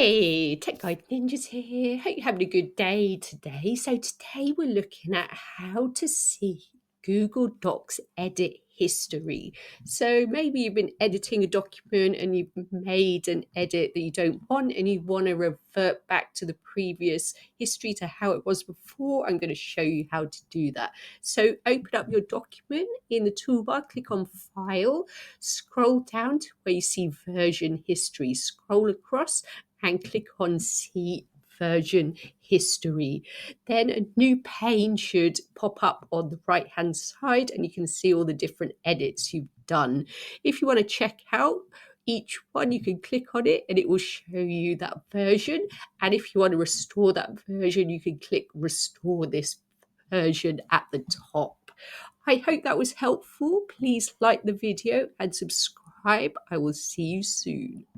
Hey, Tech Guide Ninjas here. Hope you're having a good day today. So today we're looking at how to see Google Docs edit history. So maybe you've been editing a document and you've made an edit that you don't want and you want to revert back to the previous history to how it was before. I'm going to show you how to do that. So open up your document in the toolbar, click on File, scroll down to where you see Version History, scroll across and click on See Version History. Then a new pane should pop up on the right hand side and you can see all the different edits you've done. If you want to check out each one, you can click on it and it will show you that version. And if you want to restore that version, you can click Restore this version at the top. I hope that was helpful. Please like the video and subscribe. I will see you soon.